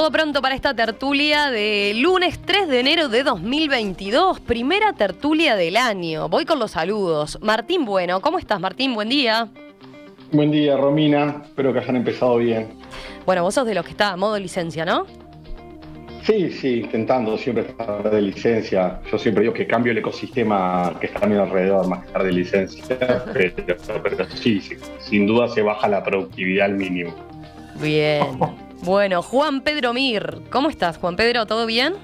Todo pronto para esta tertulia de lunes 3 de enero de 2022, primera tertulia del año. Voy con los saludos. Martín Bueno, ¿cómo estás, Martín? Buen día. Buen día, Romina. Espero que hayan empezado bien. Bueno, vos sos de los que está a modo licencia, ¿no? Sí, intentando siempre estar de licencia. Yo siempre digo que cambio el ecosistema que está a mi alrededor más que estar de licencia, pero sí, sin duda se baja la productividad al mínimo. Bien. Bueno, Juan Pedro Mir, ¿cómo estás, Juan Pedro? ¿Todo bien?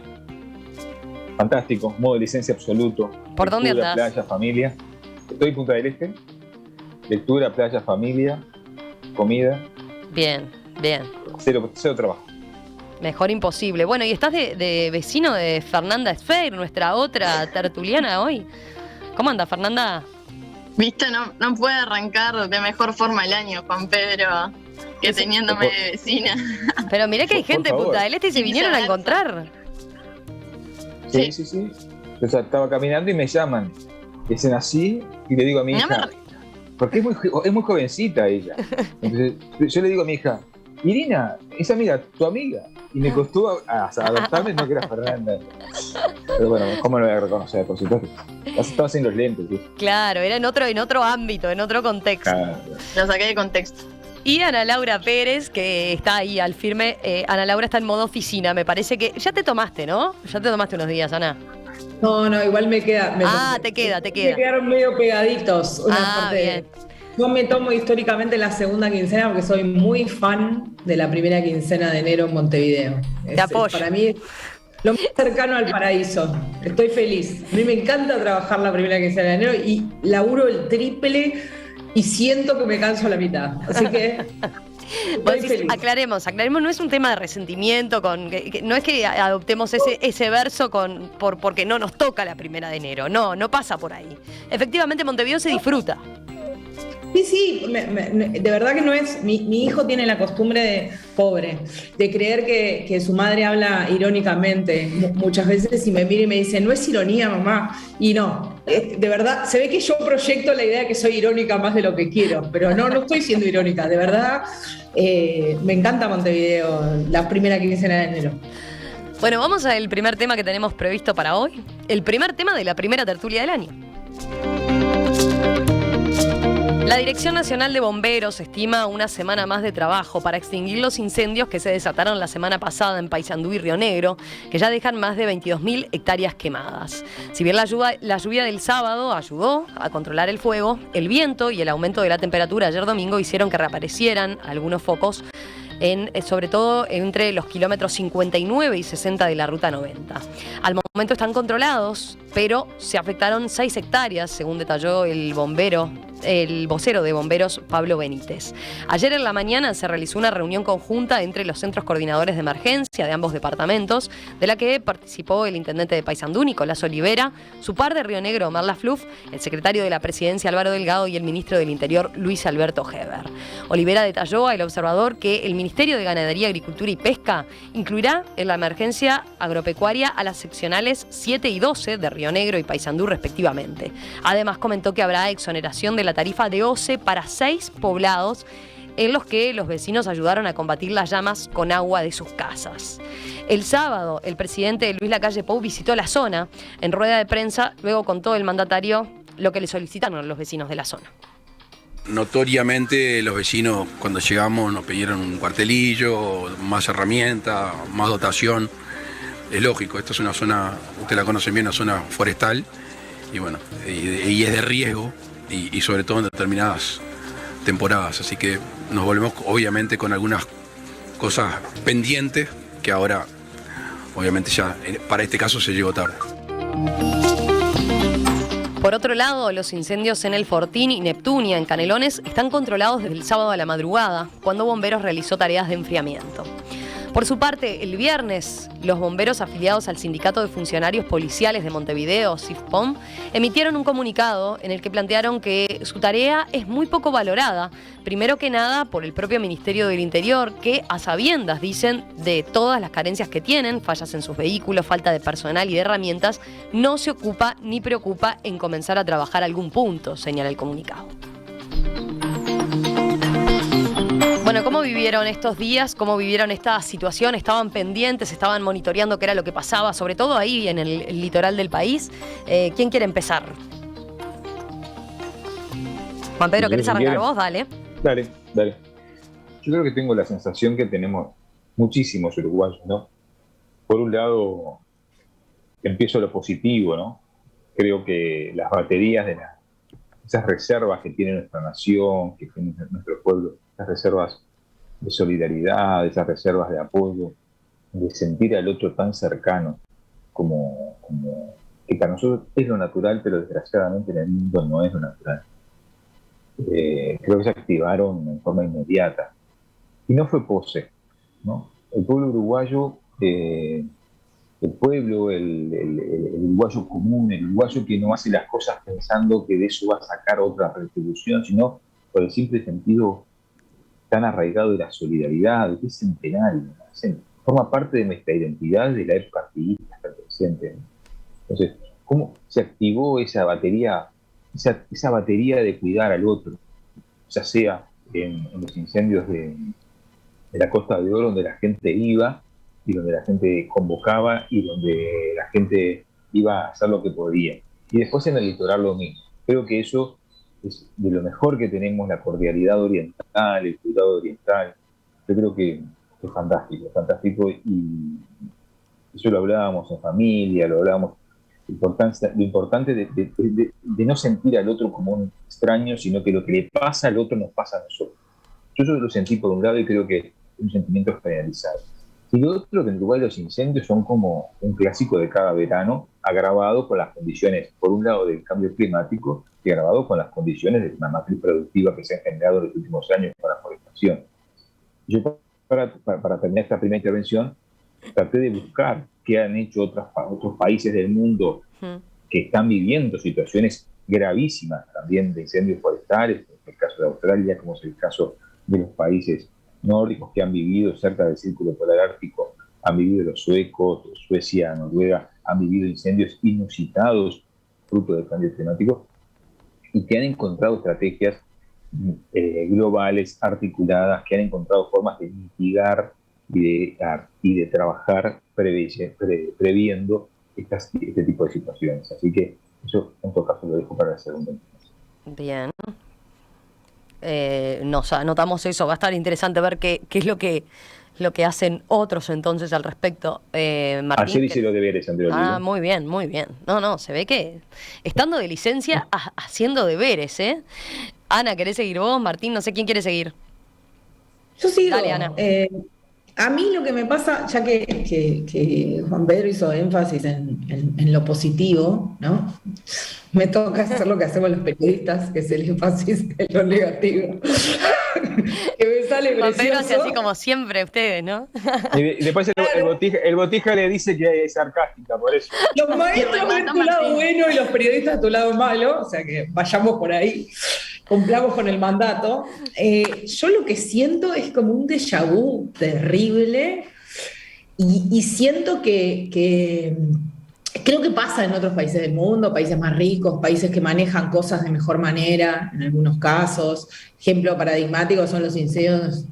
Fantástico, modo de licencia absoluto. ¿Por dónde Lectura, andás? Playa, familia. Estoy en Punta del Este. Lectura, playa, familia, comida. Bien. Cero trabajo. Mejor imposible. Bueno, y estás de vecino de Fernanda Sfeir, nuestra otra tertuliana hoy. ¿Cómo anda, Fernanda? Viste, no puede arrancar de mejor forma el año, Juan Pedro, que teniéndome de vecina. Pero mirá que hay gente de Punta del Este y se vinieron a encontrar. Sí. O sea, estaba caminando y me llaman. Dicen así y le digo a mi hija, porque es muy jovencita ella. Entonces, yo le digo a mi hija, Irina, esa amiga, tu amiga. Y me costó adaptarme, no que era Fernanda. Pero bueno, ¿cómo lo voy a reconocer? Por supuesto. Estaba haciendo los lentes. ¿Sí? Claro, era en otro ámbito, en otro contexto. Claro. Lo saqué de contexto. Y Ana Laura Pérez, que está ahí al firme. Ana Laura está en modo oficina, me parece que... Ya te tomaste, ¿no? Ya te tomaste unos días, Ana. No, igual me queda. Te queda. Me quedaron medio pegaditos. Una parte bien. Yo me tomo históricamente la segunda quincena porque soy muy fan de la primera quincena de enero en Montevideo. Te apoyo. Para mí es lo más cercano al paraíso. Estoy feliz. A mí me encanta trabajar la primera quincena de enero y laburo el triple y siento que me canso a la mitad. Así que... Aclaremos, no es un tema de resentimiento, no es que adoptemos ese verso porque no nos toca la primera de enero, no pasa por ahí. Efectivamente Montevideo se disfruta. Sí, de verdad que no es. Mi hijo tiene la costumbre de creer que su madre habla irónicamente muchas veces y me mira y me dice, no es ironía, mamá. Y no, de verdad, se ve que yo proyecto la idea de que soy irónica más de lo que quiero, pero no estoy siendo irónica, de verdad. Me encanta Montevideo, la primera quincena de enero. Bueno, vamos al primer tema que tenemos previsto para hoy. El primer tema de la primera tertulia del año. La Dirección Nacional de Bomberos estima una semana más de trabajo para extinguir los incendios que se desataron la semana pasada en Paysandú y Río Negro, que ya dejan más de 22.000 hectáreas quemadas. Si bien la lluvia del sábado ayudó a controlar el fuego, el viento y el aumento de la temperatura ayer domingo hicieron que reaparecieran algunos focos, sobre todo entre los kilómetros 59 y 60 de la Ruta 90. Al momento están controlados, pero se afectaron 6 hectáreas, según detalló el vocero de bomberos Pablo Benítez. Ayer en la mañana se realizó una reunión conjunta entre los centros coordinadores de emergencia de ambos departamentos, de la que participó el intendente de Paysandú, Nicolás Olivera, su par de Río Negro, Omar Lafluf, el secretario de la Presidencia, Álvaro Delgado, y el ministro del Interior, Luis Alberto Heber. Olivera detalló al observador que el Ministerio de Ganadería, Agricultura y Pesca incluirá en la emergencia agropecuaria a las seccionales 7 y 12 de Río Negro y Paysandú respectivamente. Además comentó que habrá exoneración de la tarifa de OCE para 6 poblados en los que los vecinos ayudaron a combatir las llamas con agua de sus casas. El sábado, el presidente Luis Lacalle Pou visitó la zona. En rueda de prensa, luego contó el mandatario lo que le solicitaron a los vecinos de la zona. Notoriamente los vecinos cuando llegamos nos pidieron un cuartelillo, más herramientas, más dotación. Es lógico, esta es una zona, usted la conocen bien, una zona forestal y bueno, y es de riesgo y sobre todo en determinadas temporadas, así que nos volvemos obviamente con algunas cosas pendientes que ahora obviamente ya para este caso se llegó tarde. Por otro lado, los incendios en el Fortín y Neptunia, en Canelones, están controlados desde el sábado a la madrugada, cuando Bomberos realizó tareas de enfriamiento. Por su parte, el viernes, los bomberos afiliados al Sindicato de Funcionarios Policiales de Montevideo, SIFPOM, emitieron un comunicado en el que plantearon que su tarea es muy poco valorada, primero que nada por el propio Ministerio del Interior, que a sabiendas, dicen, de todas las carencias que tienen, fallas en sus vehículos, falta de personal y de herramientas, no se ocupa ni preocupa en comenzar a trabajar algún punto, señala el comunicado. Bueno, Bueno, ¿cómo vivieron estos días? ¿Cómo vivieron esta situación? ¿Estaban pendientes? ¿Estaban monitoreando qué era lo que pasaba? Sobre todo ahí en el litoral del país. ¿Quién quiere empezar? Juan Pedro, ¿querés arrancar vos? Dale. Dale. Yo creo que tengo la sensación que tenemos muchísimos uruguayos, ¿no? Por un lado, empiezo lo positivo, ¿no? Creo que las baterías de esas reservas que tiene nuestra nación, que tiene nuestro pueblo, esas reservas de solidaridad, esas reservas de apoyo, de sentir al otro tan cercano, como que para nosotros es lo natural, pero desgraciadamente en el mundo no es lo natural. Creo que se activaron en forma inmediata. Y no fue pose, ¿no? El pueblo uruguayo, el pueblo, el uruguayo común, el uruguayo que no hace las cosas pensando que de eso va a sacar otra retribución, sino por el simple sentido tan arraigado de la solidaridad, que es centenario, ¿no? Forma parte de nuestra identidad de la época activista hasta el presente, ¿no? Entonces, ¿cómo se activó esa batería de cuidar al otro? Ya sea en los incendios de la Costa de Oro, donde la gente iba y donde la gente convocaba y donde la gente iba a hacer lo que podía. Y después en el litoral lo mismo. Creo que eso es de lo mejor que tenemos, la cordialidad oriental, el cuidado oriental. Yo creo que es fantástico y eso lo hablábamos en familia, lo hablábamos, lo importante de no sentir al otro como un extraño, sino que lo que le pasa al otro nos pasa a nosotros. Yo eso lo sentí por un lado y creo que es un sentimiento generalizado. Y lo otro, que en Uruguay los incendios son como un clásico de cada verano, agravado con las condiciones, por un lado, del cambio climático y agravado con las condiciones de la matriz productiva que se han generado en los últimos años con la forestación. Yo, para terminar esta primera intervención, traté de buscar qué han hecho otros países del mundo que están viviendo situaciones gravísimas también de incendios forestales, como es el caso de Australia, como es el caso de los países nórdicos que han vivido cerca del Círculo Polar Ártico, han vivido los suecos, Suecia, Noruega, han vivido incendios inusitados fruto del cambio climático y que han encontrado estrategias globales, articuladas, que han encontrado formas de mitigar y de trabajar previendo este tipo de situaciones. Así que eso en todo caso lo dejo para la segunda. Bien. Nos anotamos eso, va a estar interesante ver qué es lo que hacen otros entonces al respecto. Martín, ayer hice los deberes, Andrea. muy bien. No, se ve que estando de licencia, haciendo deberes, ¿eh? Ana, ¿querés seguir vos? Martín, no sé quién quiere seguir. Yo sigo. Dale, Ana. A mí lo que me pasa, ya que Juan Pedro hizo énfasis en lo positivo, ¿no? Me toca hacer lo que hacemos los periodistas, que es el énfasis en lo negativo. Que me sale Juan precioso. Pedro hace así como siempre ustedes, ¿no? Y después el botija le dice que es sarcástica, por eso. Los maestros ven tu lado bueno y los periodistas tu lado malo, o sea que vayamos por ahí, cumplamos con el mandato. Yo lo que siento es como un déjà vu terrible y siento que creo que pasa en otros países del mundo, países más ricos, países que manejan cosas de mejor manera, en algunos casos. Ejemplo paradigmático son los incendios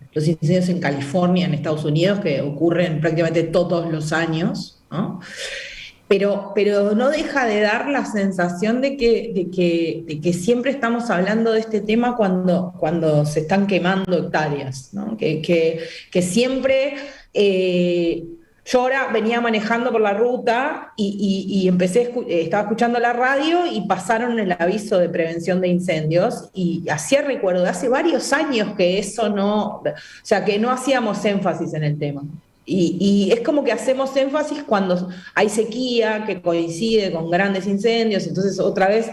en California, en Estados Unidos, que ocurren prácticamente todos los años, ¿no? Pero no deja de dar la sensación de que siempre estamos hablando de este tema cuando se están quemando hectáreas, ¿no? Que siempre... yo ahora venía manejando por la ruta y estaba escuchando la radio y pasaron el aviso de prevención de incendios y hacía recuerdo de hace varios años que eso no, o sea, que no hacíamos énfasis en el tema. Y es como que hacemos énfasis cuando hay sequía, que coincide con grandes incendios, entonces otra vez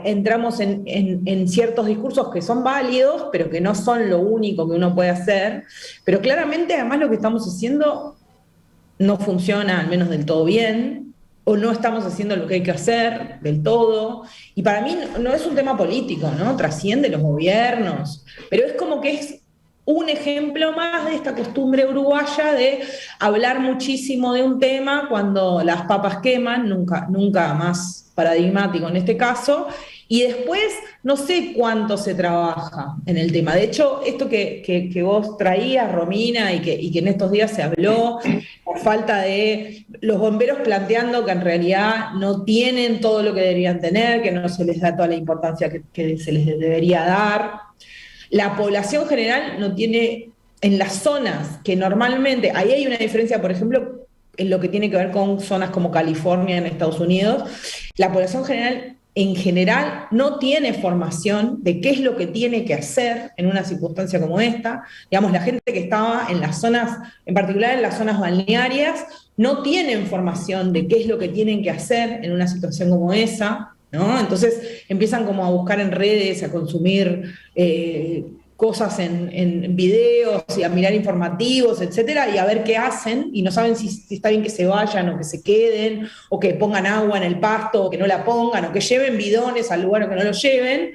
entramos en ciertos discursos que son válidos, pero que no son lo único que uno puede hacer. Pero claramente además lo que estamos haciendo no funciona al menos del todo bien, o no estamos haciendo lo que hay que hacer del todo, y para mí no es un tema político, ¿no? Trasciende los gobiernos, pero es como que es un ejemplo más de esta costumbre uruguaya de hablar muchísimo de un tema cuando las papas queman, nunca más paradigmático en este caso, Y después, no sé cuánto se trabaja en el tema. De hecho, esto que vos traías, Romina, y que en estos días se habló, la falta de los bomberos planteando que en realidad no tienen todo lo que deberían tener, que no se les da toda la importancia que se les debería dar. La población general no tiene, en las zonas que normalmente, ahí hay una diferencia, por ejemplo, en lo que tiene que ver con zonas como California en Estados Unidos, la población general en general no tiene formación de qué es lo que tiene que hacer en una circunstancia como esta. Digamos, la gente que estaba en las zonas, en particular en las zonas balnearias, no tienen formación de qué es lo que tienen que hacer en una situación como esa, ¿no? Entonces empiezan como a buscar en redes, a consumir cosas en videos y a mirar informativos, etcétera, y a ver qué hacen, y no saben si está bien que se vayan o que se queden, o que pongan agua en el pasto, o que no la pongan, o que lleven bidones al lugar o que no lo lleven,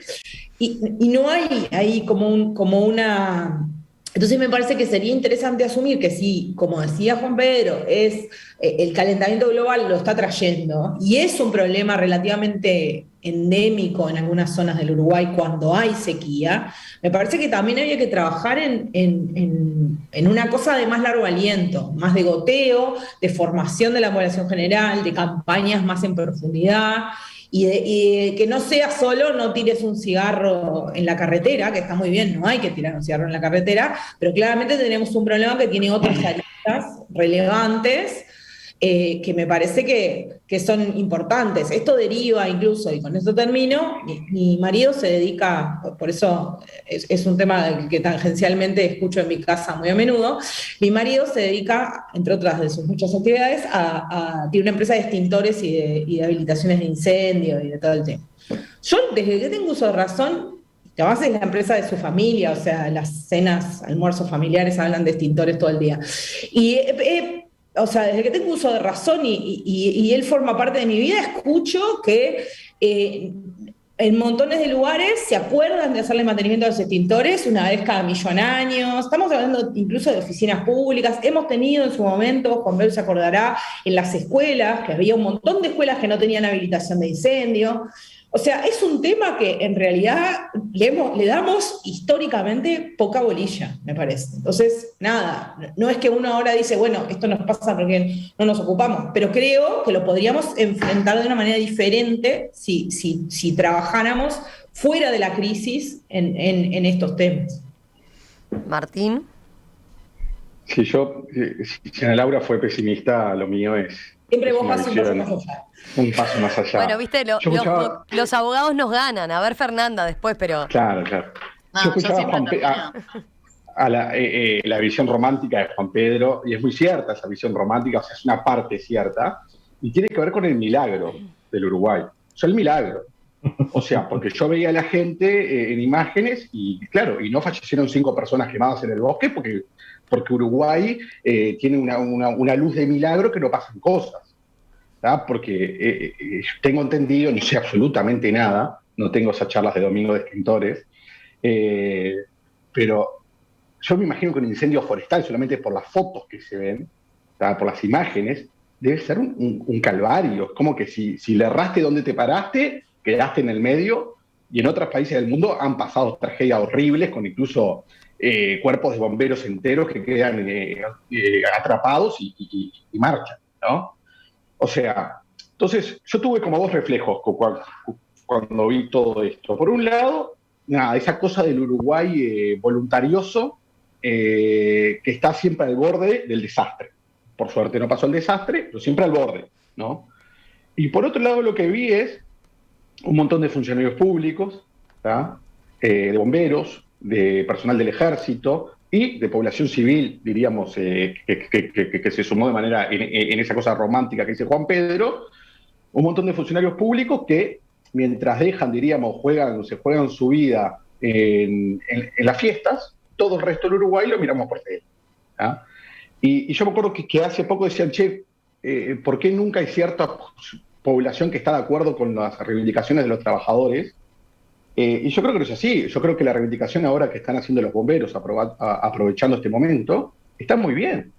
y no hay ahí como una... Entonces me parece que sería interesante asumir que sí, como decía Juan Pedro, el calentamiento global lo está trayendo y es un problema relativamente endémico en algunas zonas del Uruguay cuando hay sequía. Me parece que también había que trabajar en una cosa de más largo aliento, más de goteo, de formación de la población general, de campañas más en profundidad. Y que no sea solo no tires un cigarro en la carretera, que está muy bien, no hay que tirar un cigarro en la carretera, pero claramente tenemos un problema que tiene otras aristas relevantes que me parece que son importantes. Esto deriva incluso, y con esto termino, mi marido se dedica, por eso es un tema que tangencialmente escucho en mi casa muy a menudo, mi marido se dedica, entre otras de sus muchas actividades, tiene una empresa de extintores y de habilitaciones de incendio y de todo el tema. Yo, desde que tengo uso de razón, además es la empresa de su familia, o sea, las cenas, almuerzos familiares hablan de extintores todo el día. Y o sea, desde que tengo uso de razón y él forma parte de mi vida, escucho que en montones de lugares se acuerdan de hacerle mantenimiento a los extintores una vez cada millón de años. Estamos hablando incluso de oficinas públicas. Hemos tenido en su momento, Juan Bel se acordará, en las escuelas, que había un montón de escuelas que no tenían habilitación de incendio. O sea, es un tema que en realidad le damos históricamente poca bolilla, me parece. Entonces, nada, no es que uno ahora dice, bueno, esto nos pasa porque no nos ocupamos, pero creo que lo podríamos enfrentar de una manera diferente si trabajáramos fuera de la crisis en estos temas. Martín. Si Ana Laura fue pesimista, lo mío es... Siempre vos una vas un paso más allá. Un paso más allá. Bueno, viste, los abogados nos ganan. A ver, Fernanda, después, pero... Claro. No, Yo escuchaba la visión romántica de Juan Pedro, y es muy cierta esa visión romántica, o sea, es una parte cierta, y tiene que ver con el milagro del Uruguay. O sea, el milagro. O sea, porque yo veía a la gente en imágenes, y claro, y no fallecieron 5 personas quemadas en el bosque, porque Uruguay tiene una luz de milagro que no pasan cosas. ¿tá? Porque tengo entendido, no sé absolutamente nada, no tengo esas charlas de domingo de escritores, pero yo me imagino que un incendio forestal, solamente por las fotos que se ven, ¿tá? Por las imágenes, debe ser un calvario. Es como que si le erraste donde te paraste, quedaste en el medio, y en otros países del mundo han pasado tragedias horribles, con incluso cuerpos de bomberos enteros que quedan atrapados y marchan, ¿no? O sea, entonces yo tuve como 2 reflejos cuando vi todo esto. Por un lado, nada, esa cosa del Uruguay voluntarioso que está siempre al borde del desastre. Por suerte no pasó el desastre, pero siempre al borde, ¿no? Y por otro lado, lo que vi es un montón de funcionarios públicos, de bomberos, de personal del ejército y de población civil, diríamos, que se sumó de manera en esa cosa romántica que dice Juan Pedro, un montón de funcionarios públicos que mientras se juegan su vida en las fiestas, todo el resto del Uruguay lo miramos por tele. Y yo me acuerdo que hace poco decían, che, ¿por qué nunca hay cierta población que está de acuerdo con las reivindicaciones de los trabajadores? Y yo creo que no es así. Yo creo que la reivindicación ahora que están haciendo los bomberos, aprovechando este momento, está muy bien.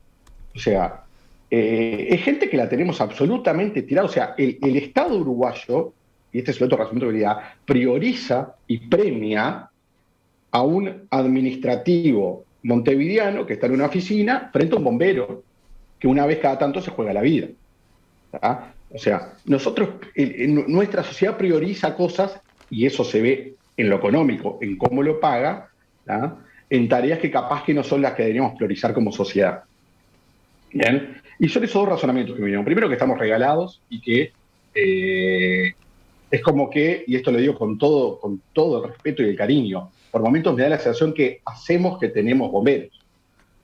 O sea, es gente que la tenemos absolutamente tirada. O sea, el Estado uruguayo, y este es el otro razonamiento de habilidad, prioriza y premia a un administrativo montevideano que está en una oficina frente a un bombero que una vez cada tanto se juega la vida. ¿Tá? O sea, nosotros, nuestra sociedad prioriza cosas, y eso se ve en lo económico, en cómo lo paga, ¿tá? En tareas que capaz que no son las que deberíamos priorizar como sociedad. ¿Bien? Y son esos dos razonamientos que me vinieron. Primero, que estamos regalados y que es como que, y esto lo digo con todo el respeto y el cariño, por momentos me da la sensación que hacemos que tenemos bomberos.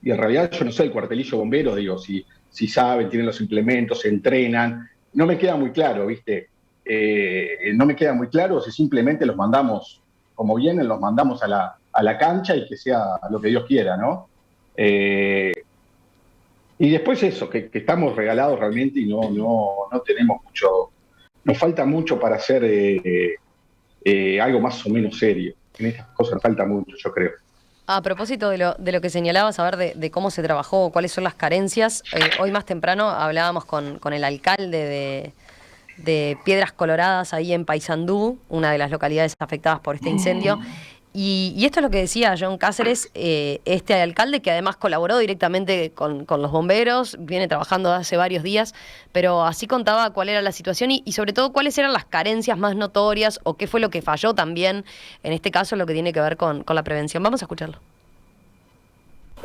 Y en realidad yo no sé el cuartelillo bombero, digo, si saben, tienen los implementos, se entrenan. No me queda muy claro, ¿viste? No me queda muy claro si simplemente los mandamos, como vienen, los mandamos a la cancha y que sea lo que Dios quiera, ¿no? Y después eso, que estamos regalados realmente y no tenemos mucho, nos falta mucho para hacer algo más o menos serio. En estas cosas falta mucho, yo creo. A propósito de lo que señalabas, a ver, de cómo se trabajó, cuáles son las carencias, hoy más temprano hablábamos con el alcalde de Piedras Coloradas, ahí en Paysandú, una de las localidades afectadas por este incendio, y esto es lo que decía John Cáceres, este alcalde, que además colaboró directamente con los bomberos, viene trabajando hace varios días, pero así contaba cuál era la situación y sobre todo cuáles eran las carencias más notorias o qué fue lo que falló también, en este caso, lo que tiene que ver con la prevención. Vamos a escucharlo.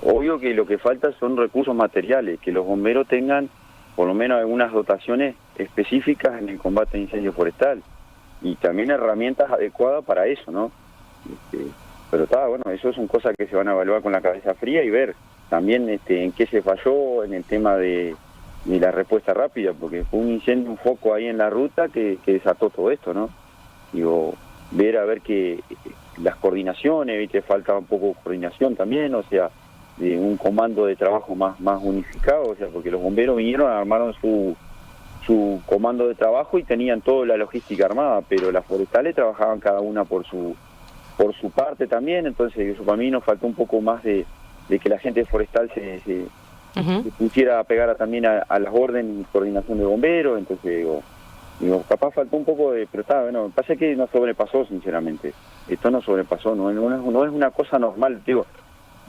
Obvio que lo que falta son recursos materiales, que los bomberos tengan por lo menos algunas dotaciones específicas en el combate a incendio forestal y también herramientas adecuadas para eso, ¿no? Pero está, bueno, eso son cosas que se van a evaluar con la cabeza fría y ver también en qué se falló en el tema de la respuesta rápida, porque fue un incendio, un foco ahí en la ruta que desató todo esto, ¿no? Digo, ver a ver que las coordinaciones, ¿viste? Falta un poco de coordinación también, o sea, de un comando de trabajo más unificado, o sea, porque los bomberos vinieron, armaron su comando de trabajo y tenían toda la logística armada, pero las forestales trabajaban cada una por su parte también, entonces eso para mí nos faltó un poco más de que la gente forestal se pusiera a pegar también a las órdenes y coordinación de bomberos, entonces digo, capaz faltó un poco de, pero está, bueno, pasa que no sobrepasó, sinceramente, esto no sobrepasó, no es una cosa normal, digo,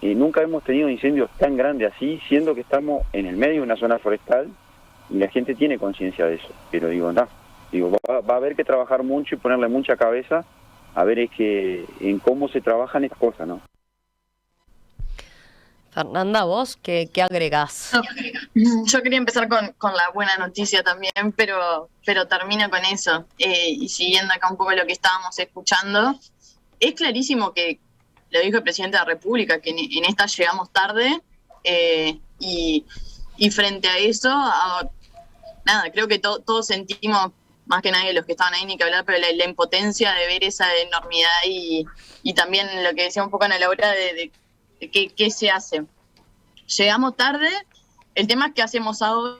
nunca hemos tenido incendios tan grandes así, siendo que estamos en el medio de una zona forestal y la gente tiene conciencia de eso, pero digo, va a haber que trabajar mucho y ponerle mucha cabeza a ver en cómo se trabajan estas cosas, ¿no? Fernanda, ¿vos qué agregás? Yo quería empezar con la buena noticia también, pero termino con eso. Y siguiendo acá un poco lo que estábamos escuchando, es clarísimo que, lo dijo el presidente de la República, que en esta llegamos tarde, y frente a eso, nada, creo que todos sentimos, más que nadie los que estaban ahí ni que hablar, pero la impotencia de ver esa enormidad y también lo que decía un poco Ana Laura de qué se hace. Llegamos tarde, el tema es qué hacemos ahora.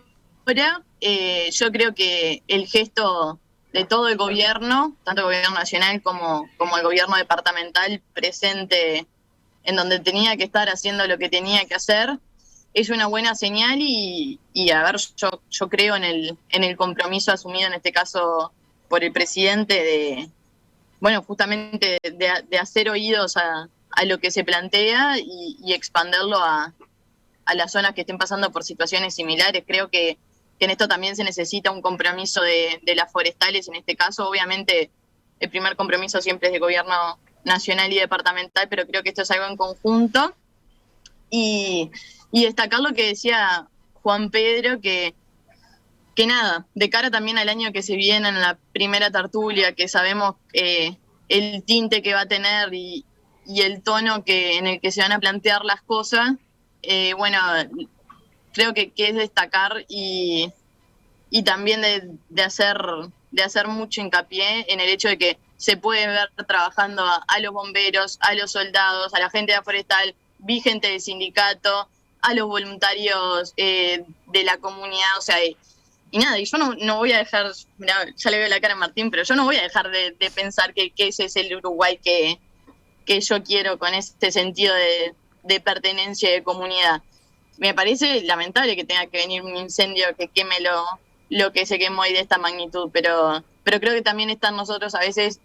Yo creo que el gesto de todo el gobierno, tanto el gobierno nacional como el gobierno departamental presente en donde tenía que estar haciendo lo que tenía que hacer, es una buena señal y a ver, yo creo en el compromiso asumido en este caso por el presidente justamente de hacer oídos a lo que se plantea y expanderlo a las zonas que estén pasando por situaciones similares. Creo que en esto también se necesita un compromiso de las forestales, en este caso, obviamente el primer compromiso siempre es de gobierno nacional y departamental, pero creo que esto es algo en conjunto. Y destacar lo que decía Juan Pedro, que nada, de cara también al año que se viene en la primera tertulia, que sabemos el tinte que va a tener y el tono en el que se van a plantear las cosas, creo que es destacar y también de hacer mucho hincapié en el hecho de que se puede ver trabajando a los bomberos, a los soldados, a la gente de la forestal, vi gente del sindicato, a los voluntarios de la comunidad, o sea, y nada, y yo no voy a dejar, mirá, ya le veo la cara a Martín, pero yo no voy a dejar de pensar que ese es el Uruguay que yo quiero, con este sentido de pertenencia y de comunidad. Me parece lamentable que tenga que venir un incendio que queme lo que se quemó hoy de esta magnitud, pero pero creo que también está en nosotros a veces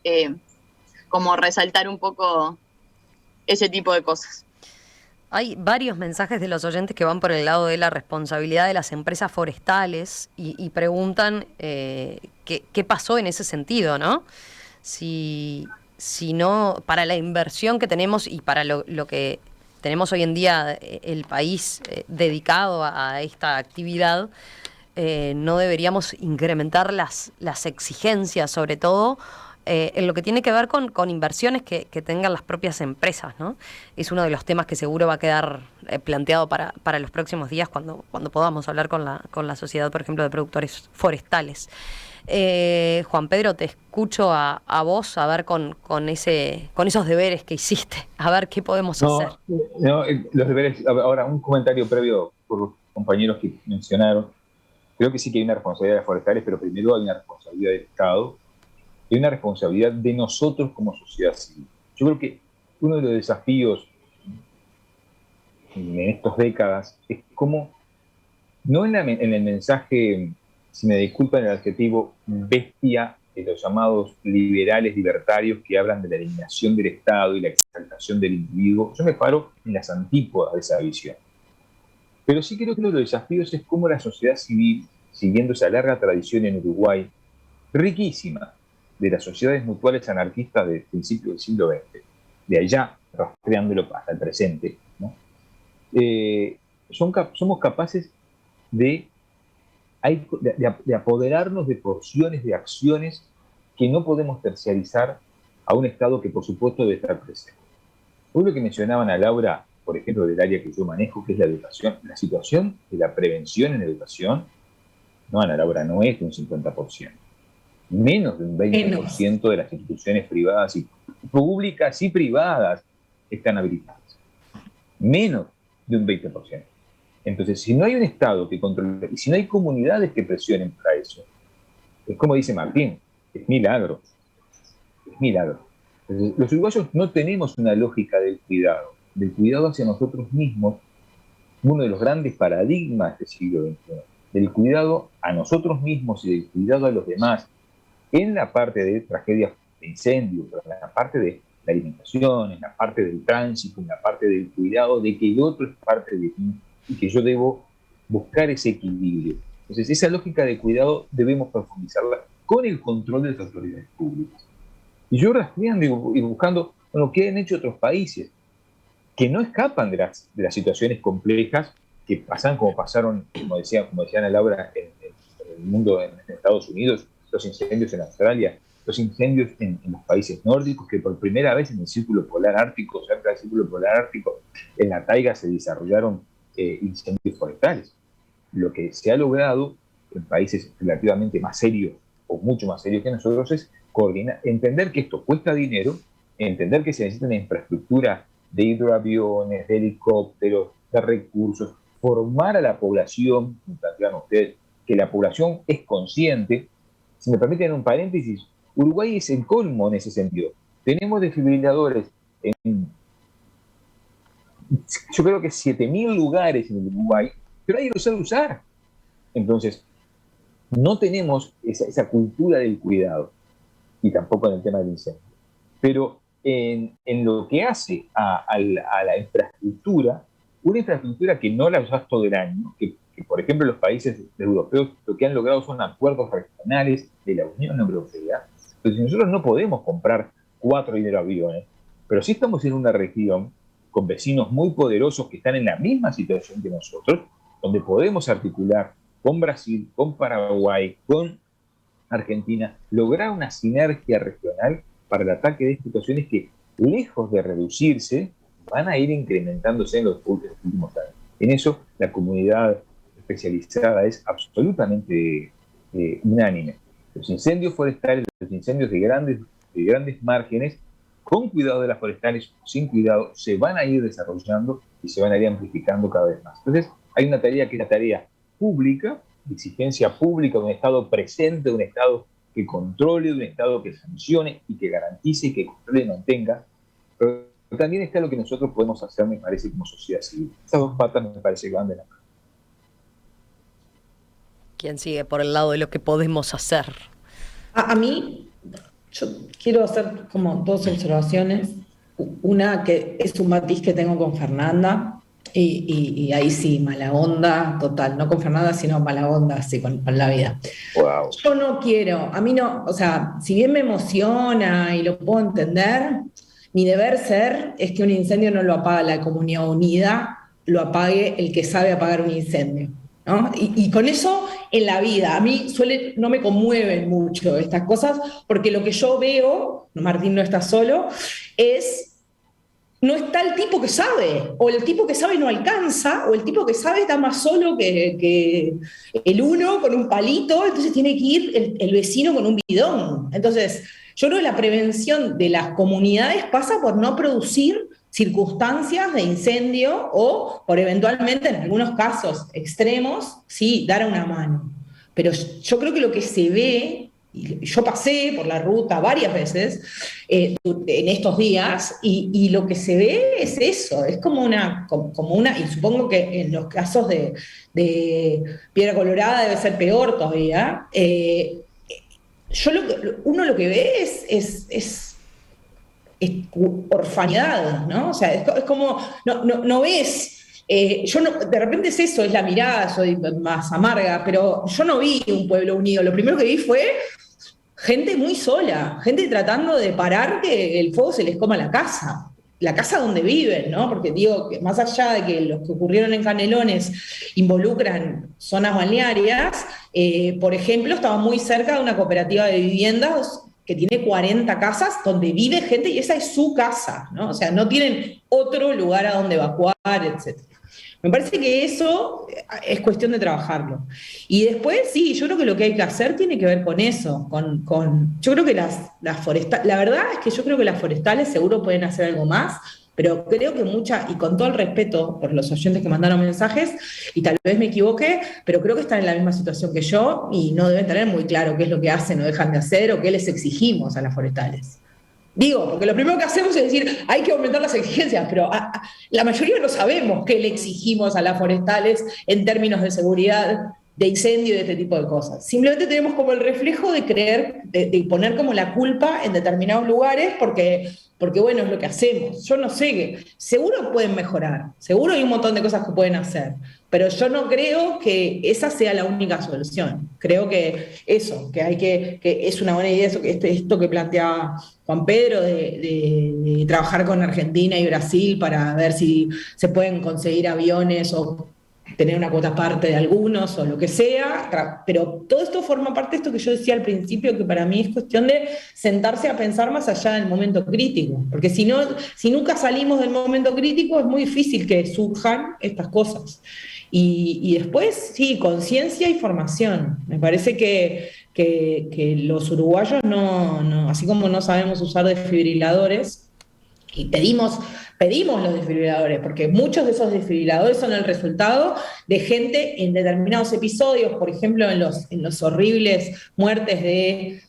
como resaltar un poco ese tipo de cosas. Hay varios mensajes de los oyentes que van por el lado de la responsabilidad de las empresas forestales y preguntan qué pasó en ese sentido, ¿no? Si no, para la inversión que tenemos y para lo que tenemos hoy en día el país dedicado a esta actividad, no deberíamos incrementar las exigencias, sobre todo en lo que tiene que ver con inversiones que tengan las propias empresas, ¿no? Es uno de los temas que seguro va a quedar planteado para los próximos días cuando podamos hablar con la sociedad, por ejemplo, de productores forestales. Juan Pedro, te escucho a vos, a ver con esos deberes que hiciste, a ver qué podemos hacer. Los deberes, ahora un comentario previo por los compañeros que mencionaron. Creo que sí que hay una responsabilidad de las forestales, pero primero hay una responsabilidad del Estado y una responsabilidad de nosotros como sociedad civil. Yo creo que uno de los desafíos en estas décadas es cómo, no en el mensaje, si me disculpan el adjetivo, bestia de los llamados liberales libertarios que hablan de la eliminación del Estado y la exaltación del individuo, yo me paro en las antípodas de esa visión. Pero sí creo que uno de los desafíos es cómo la sociedad civil, siguiendo esa larga tradición en Uruguay, riquísima, de las sociedades mutuales anarquistas del principio del siglo XX, de allá rastreándolo hasta el presente, ¿no? Somos capaces de apoderarnos de porciones de acciones que no podemos terciarizar a un Estado que por supuesto debe estar presente. Hoy lo que mencionaban a Laura, por ejemplo, del área que yo manejo, que es la educación, la situación de la prevención en educación, no, Ana Laura, no es de un 50%. Menos de un 20% de las instituciones privadas y públicas y privadas están habilitadas. Menos de un 20%. Entonces, si no hay un Estado que controle, y si no hay comunidades que presionen para eso, es como dice Martín, es milagro. Es milagro. Entonces, los uruguayos no tenemos una lógica del cuidado hacia nosotros mismos, uno de los grandes paradigmas del siglo XXI, del cuidado a nosotros mismos y del cuidado a los demás, en la parte de tragedias de incendios, en la parte de la alimentación, en la parte del tránsito, en la parte del cuidado de que el otro es parte de mí y que yo debo buscar ese equilibrio. Entonces, esa lógica de cuidado debemos profundizarla con el control de las autoridades públicas. Y yo rastreando y buscando, bueno, qué han hecho otros países que no escapan de las situaciones complejas que pasan, como pasaron, como decían Laura, en el mundo, en Estados Unidos, los incendios en Australia, los incendios en los países nórdicos, que por primera vez en el Círculo Polar Ártico, cerca del Círculo Polar Ártico, en la taiga se desarrollaron incendios forestales. Lo que se ha logrado en países relativamente más serios o mucho más serios que nosotros es coordinar, entender que esto cuesta dinero, entender que se necesita una infraestructura de hidroaviones, de helicópteros, de recursos, formar a la población, como plantean ustedes, que la población es consciente. Si me permiten un paréntesis, Uruguay es el colmo en ese sentido. Tenemos desfibriladores en, yo creo que 7.000 lugares en el Uruguay, pero nadie lo sabe usar. Entonces, no tenemos esa cultura del cuidado, y tampoco en el tema del incendio. Pero en lo que hace a la infraestructura, una infraestructura que no la usas todo el año, que por ejemplo los países europeos lo que han logrado son acuerdos regionales de la Unión Europea. Entonces nosotros no podemos comprar 4 hidroaviones, pero sí estamos en una región con vecinos muy poderosos que están en la misma situación que nosotros, donde podemos articular con Brasil, con Paraguay, con Argentina, lograr una sinergia regional para el ataque de situaciones que, lejos de reducirse, van a ir incrementándose en los últimos años. En eso, la comunidad especializada es absolutamente unánime. Los incendios forestales, los incendios de grandes márgenes, con cuidado de las forestales, sin cuidado, se van a ir desarrollando y se van a ir amplificando cada vez más. Entonces, hay una tarea que es la tarea pública, de exigencia pública, de un Estado presente, de un Estado que controle, de un Estado que sancione y que garantice y que controle y mantenga. Pero también está lo que nosotros podemos hacer, me parece, como sociedad civil. Esas dos patas me parece que van de la mano. ¿Quién sigue por el lado de lo que podemos hacer? A mí, yo quiero hacer como dos observaciones. Una que es un matiz que tengo con Fernanda, y ahí sí, mala onda total, no con Fernanda, sino mala onda así con la vida. Wow. Yo no quiero, a mí no, o sea, si bien me emociona y lo puedo entender, mi deber ser es que un incendio no lo apaga la comunidad unida, lo apague el que sabe apagar un incendio, ¿no? Y con eso en la vida, a mí no me conmueven mucho estas cosas, porque lo que yo veo, Martín no está solo, no está el tipo que sabe, o el tipo que sabe no alcanza, o el tipo que sabe está más solo que el uno con un palito, entonces tiene que ir el vecino con un bidón. Entonces, yo creo que la prevención de las comunidades pasa por no producir circunstancias de incendio o por eventualmente, en algunos casos extremos, sí, dar una mano. Pero yo creo que lo que se ve, y yo pasé por la ruta varias veces en estos días, y lo que se ve es eso, es como una, y supongo que en los casos de Piedra Colorada debe ser peor todavía. Uno lo que ve es orfanidad, ¿no? O sea, es como, no ves. De repente es eso, es la mirada, soy más amarga, pero yo no vi un pueblo unido. Lo primero que vi fue gente muy sola, gente tratando de parar que el fuego se les coma la casa donde viven, ¿no? Porque digo, que más allá de que los que ocurrieron en Canelones involucran zonas balnearias, por ejemplo, estaba muy cerca de una cooperativa de viviendas que tiene 40 casas donde vive gente y esa es su casa, ¿no? O sea, no tienen otro lugar a donde evacuar, etc. Me parece que eso es cuestión de trabajarlo. Y después, sí, yo creo que lo que hay que hacer tiene que ver con eso, yo creo que las forestales, la verdad es que yo creo que las forestales seguro pueden hacer algo más, pero creo que y con todo el respeto por los oyentes que mandaron mensajes, y tal vez me equivoqué, pero creo que están en la misma situación que yo y no deben tener muy claro qué es lo que hacen o dejan de hacer o qué les exigimos a las forestales. Digo, porque lo primero que hacemos es decir, hay que aumentar las exigencias, pero la mayoría no sabemos qué le exigimos a las forestales en términos de seguridad, de incendio y de este tipo de cosas. Simplemente tenemos como el reflejo de creer, de poner como la culpa en determinados lugares porque bueno, es lo que hacemos. Yo no sé, seguro pueden mejorar, seguro hay un montón de cosas que pueden hacer, pero yo no creo que esa sea la única solución. Creo que que es una buena idea esto que planteaba Juan Pedro de trabajar con Argentina y Brasil para ver si se pueden conseguir aviones o tener una cuota parte de algunos o lo que sea, pero todo esto forma parte de esto que yo decía al principio, que para mí es cuestión de sentarse a pensar más allá del momento crítico, porque si nunca salimos del momento crítico es muy difícil que surjan estas cosas. Y después, sí, conciencia y formación. Me parece que los uruguayos así como no sabemos usar desfibriladores, y pedimos los desfibriladores, porque muchos de esos desfibriladores son el resultado de gente en determinados episodios, por ejemplo, en los horribles muertes de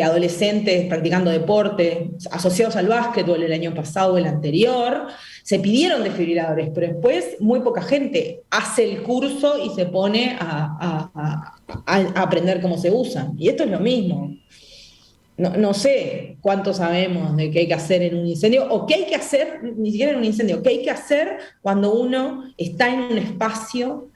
adolescentes practicando deporte, asociados al básquetbol el año pasado o el anterior, se pidieron desfibriladores, pero después muy poca gente hace el curso y se pone a aprender cómo se usan. Y esto es lo mismo. No sé cuánto sabemos de qué hay que hacer en un incendio, o qué hay que hacer, ni siquiera en un incendio, qué hay que hacer cuando uno está en un espacio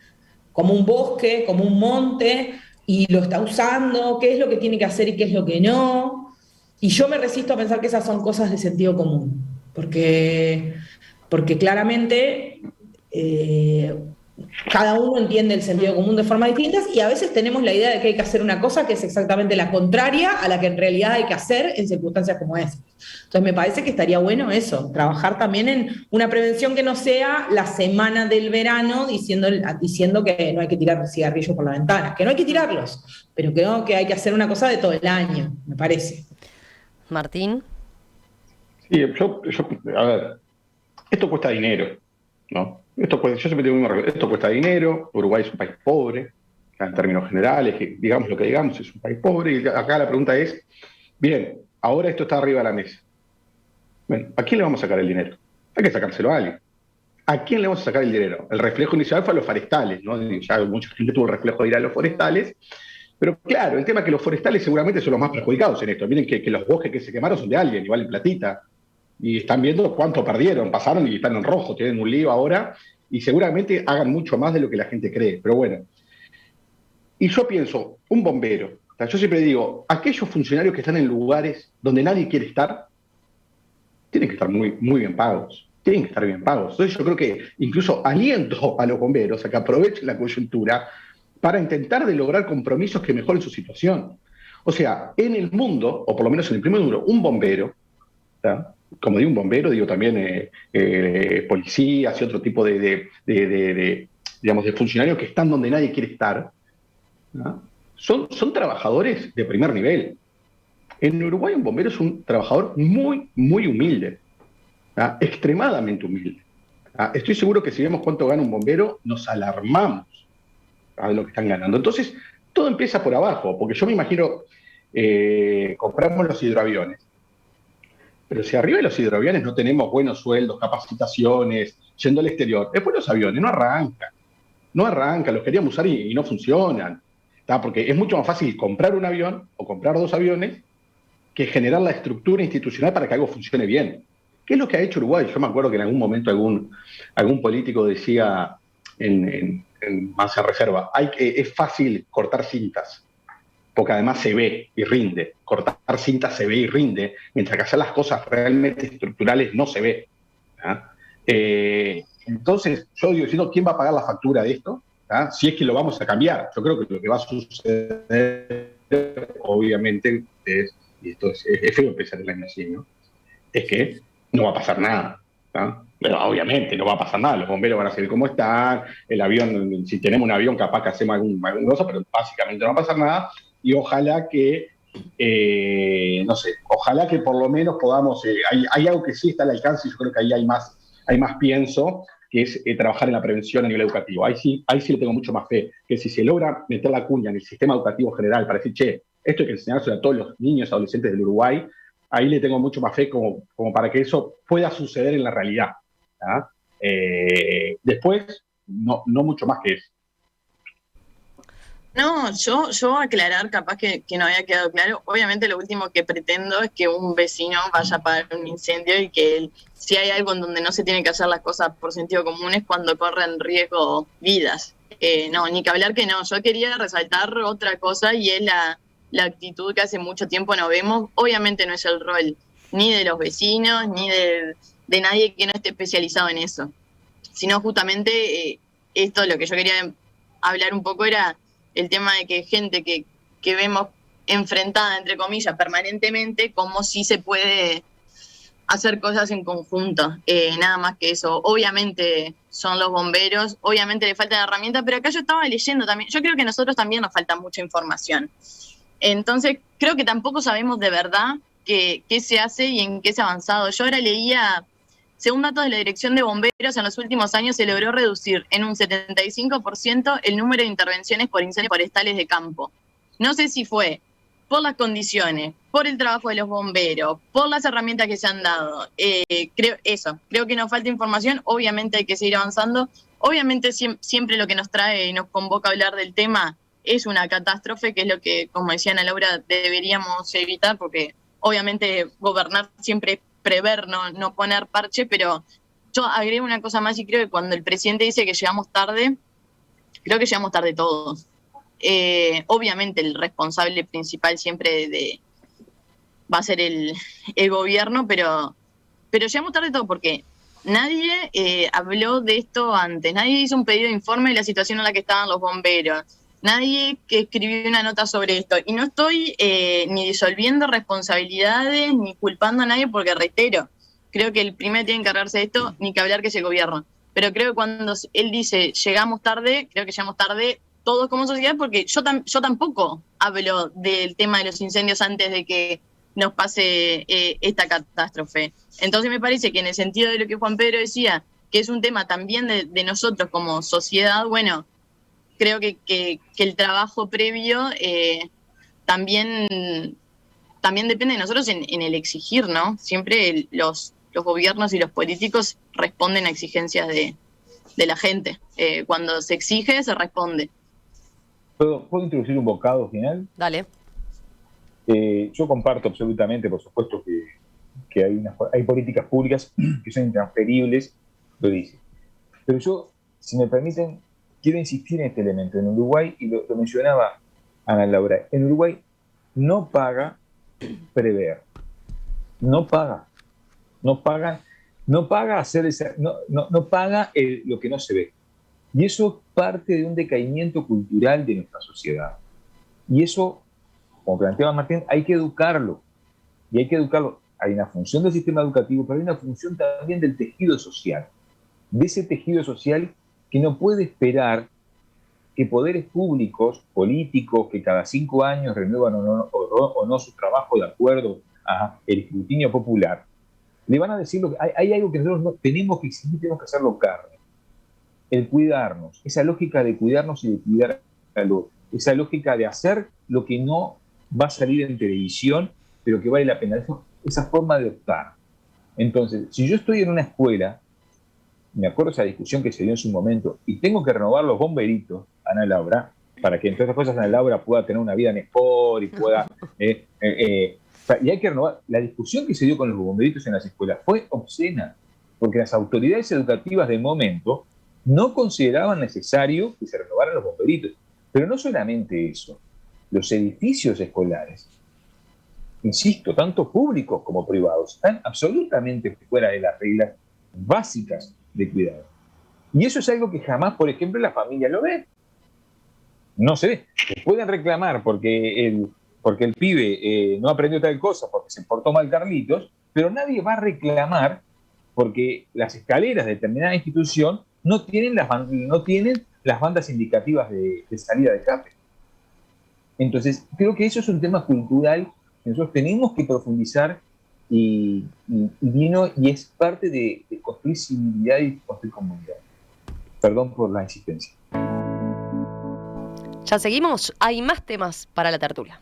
como un bosque, como un monte, y lo está usando, qué es lo que tiene que hacer y qué es lo que no. Y yo me resisto a pensar que esas son cosas de sentido común, porque claramente cada uno entiende el sentido común de formas distintas y a veces tenemos la idea de que hay que hacer una cosa que es exactamente la contraria a la que en realidad hay que hacer en circunstancias como esas. Entonces me parece que estaría bueno eso, trabajar también en una prevención que no sea la semana del verano diciendo que no hay que tirar cigarrillos por la ventana, que no hay que tirarlos, pero que hay que hacer una cosa de todo el año, me parece. Martín. Sí, a ver, esto cuesta dinero, ¿no? Yo siempre digo esto cuesta dinero, Uruguay es un país pobre, en términos generales, que digamos lo que digamos, es un país pobre, y acá la pregunta es, bien, ahora esto está arriba de la mesa. Bueno, ¿a quién le vamos a sacar el dinero? Hay que sacárselo a alguien. ¿A quién le vamos a sacar el dinero? El reflejo inicial fue a los forestales, ¿no? Ya mucha gente tuvo el reflejo de ir a los forestales, Pero claro, el tema es que los forestales seguramente son los más perjudicados en esto. Miren que los bosques que se quemaron son de alguien, y valen platita. Y están viendo cuánto perdieron, pasaron y están en rojo, tienen un lío ahora, y seguramente hagan mucho más de lo que la gente cree. Pero bueno, y yo pienso, un bombero, o sea, yo siempre digo, aquellos funcionarios que están en lugares donde nadie quiere estar, tienen que estar muy, muy bien pagos. Tienen que estar bien pagos. Entonces yo creo que incluso aliento a los bomberos a que aprovechen la coyuntura para intentar de lograr compromisos que mejoren su situación. O sea, en el mundo, o por lo menos en el primer mundo, un bombero, ¿tá? Como digo un bombero, digo también policías y otro tipo digamos, de funcionarios que están donde nadie quiere estar, ¿no? Son trabajadores de primer nivel. En Uruguay un bombero es un trabajador muy, muy humilde, ¿no? Extremadamente humilde. ¿No? Estoy seguro que si vemos cuánto gana un bombero, nos alarmamos de lo que están ganando. Entonces, todo empieza por abajo, porque yo me imagino, compramos los hidroaviones, pero si arriba de los hidroaviones no tenemos buenos sueldos, capacitaciones, yendo al exterior, después los aviones no arrancan, los queríamos usar y no funcionan. ¿Tá? Porque es mucho más fácil comprar un avión o comprar 2 aviones que generar la estructura institucional para que algo funcione bien. ¿Qué es lo que ha hecho Uruguay? Yo me acuerdo que en algún momento algún político decía en Mansa Reserva, es fácil cortar cintas, porque además se ve y rinde. Cortar cintas se ve y rinde, mientras que hacer las cosas realmente estructurales no se ve. ¿Ah? Entonces, yo digo, diciendo, ¿quién va a pagar la factura de esto? ¿Ah? Si es que lo vamos a cambiar. Yo creo que lo que va a suceder, obviamente, y esto es feo empezar el año así, ¿no? Es que no va a pasar nada. ¿No? Pero obviamente no va a pasar nada, los bomberos van a seguir como están, el avión, si tenemos un avión capaz que hacemos algún cosa, pero básicamente no va a pasar nada, y ojalá que, no sé, ojalá que por lo menos podamos, hay algo que sí está al alcance, y yo creo que ahí hay más pienso, que es trabajar en la prevención a nivel educativo. Ahí sí le tengo mucho más fe, que si se logra meter la cuña en el sistema educativo general para decir, che, esto hay que enseñárselo a todos los niños y adolescentes del Uruguay, ahí le tengo mucho más fe como para que eso pueda suceder en la realidad. ¿Ah? Después, no mucho más que eso. No, yo aclarar, capaz que no había quedado claro, obviamente lo último que pretendo es que un vecino vaya a apagar un incendio y que si hay algo en donde no se tienen que hacer las cosas por sentido común es cuando corren riesgo vidas. No, ni que hablar que no, yo quería resaltar otra cosa y es la actitud que hace mucho tiempo no vemos. Obviamente no es el rol ni de los vecinos, ni de nadie que no esté especializado en eso, sino justamente esto, lo que yo quería hablar un poco era el tema de que gente que vemos enfrentada, entre comillas, permanentemente, como si se puede hacer cosas en conjunto, nada más que eso. Obviamente son los bomberos, obviamente le faltan herramientas, pero acá yo estaba leyendo también, yo creo que a nosotros también nos falta mucha información. Entonces, creo que tampoco sabemos de verdad qué se hace y en qué se ha avanzado. Yo ahora leía, según datos de la Dirección de Bomberos, en los últimos años se logró reducir en un 75% el número de intervenciones por incendios forestales de campo. No sé si fue por las condiciones, por el trabajo de los bomberos, por las herramientas que se han dado. Creo que nos falta información, obviamente hay que seguir avanzando. Obviamente siempre lo que nos trae y nos convoca a hablar del tema es una catástrofe, que es lo que, como decía Ana Laura, deberíamos evitar, porque obviamente gobernar siempre es prever, no poner parche, pero yo agrego una cosa más y creo que cuando el presidente dice que llegamos tarde, creo que llegamos tarde todos. Obviamente el responsable principal siempre va a ser el gobierno, pero llegamos tarde todos porque nadie habló de esto antes, nadie hizo un pedido de informe de la situación en la que estaban los bomberos, nadie que escribió una nota sobre esto. Y no estoy ni disolviendo responsabilidades ni culpando a nadie porque, reitero, creo que el primero tiene que encargarse de esto, ni que hablar que es el gobierno. Pero creo que cuando él dice llegamos tarde, creo que llegamos tarde todos como sociedad, porque yo tampoco hablo del tema de los incendios antes de que nos pase esta catástrofe. Entonces me parece que en el sentido de lo que Juan Pedro decía, que es un tema también de nosotros como sociedad, bueno, creo que el trabajo previo también depende de nosotros en el exigir, ¿no? Siempre los gobiernos y los políticos responden a exigencias de la gente. Cuando se exige, se responde. ¿Puedo introducir un bocado final? Dale. Yo comparto absolutamente, por supuesto, que hay políticas públicas que son intransferibles, lo dice. Pero yo, si me permiten, quiero insistir en este elemento. En Uruguay, y lo mencionaba Ana Laura, en Uruguay no paga prever. No paga hacer no paga lo que no se ve. Y eso parte de un decaimiento cultural de nuestra sociedad. Y eso, como planteaba Martín, hay que educarlo. Y hay que educarlo. Hay una función del sistema educativo, pero hay una función también del tejido social. De ese tejido social que no puede esperar que poderes públicos, políticos, que cada 5 años renuevan o no su trabajo de acuerdo al escrutinio popular, le van a decir hay algo que nosotros tenemos que exigir, tenemos que hacerlo carne. El cuidarnos, esa lógica de cuidarnos y de cuidar al otro, esa lógica de hacer lo que no va a salir en televisión, pero que vale la pena, esa forma de optar. Entonces, si yo estoy en una escuela, me acuerdo esa discusión que se dio en su momento, y tengo que renovar los bomberitos, Ana Laura, para que entre otras cosas Ana Laura pueda tener una vida mejor y pueda... y hay que renovar. La discusión que se dio con los bomberitos en las escuelas fue obscena, porque las autoridades educativas del momento no consideraban necesario que se renovaran los bomberitos. Pero no solamente eso, los edificios escolares, insisto, tanto públicos como privados, están absolutamente fuera de las reglas básicas de cuidado. Y eso es algo que jamás, por ejemplo, la familia lo ve. No se ve. Pueden reclamar porque el pibe no aprendió tal cosa, porque se portó mal Carlitos, pero nadie va a reclamar porque las escaleras de determinada institución no tienen las bandas indicativas de salida de escape. Entonces, creo que eso es un tema cultural que nosotros tenemos que profundizar y es parte de construir civilidad y construir comunidad. Perdón por la insistencia. Ya seguimos, hay más temas para la tertulia.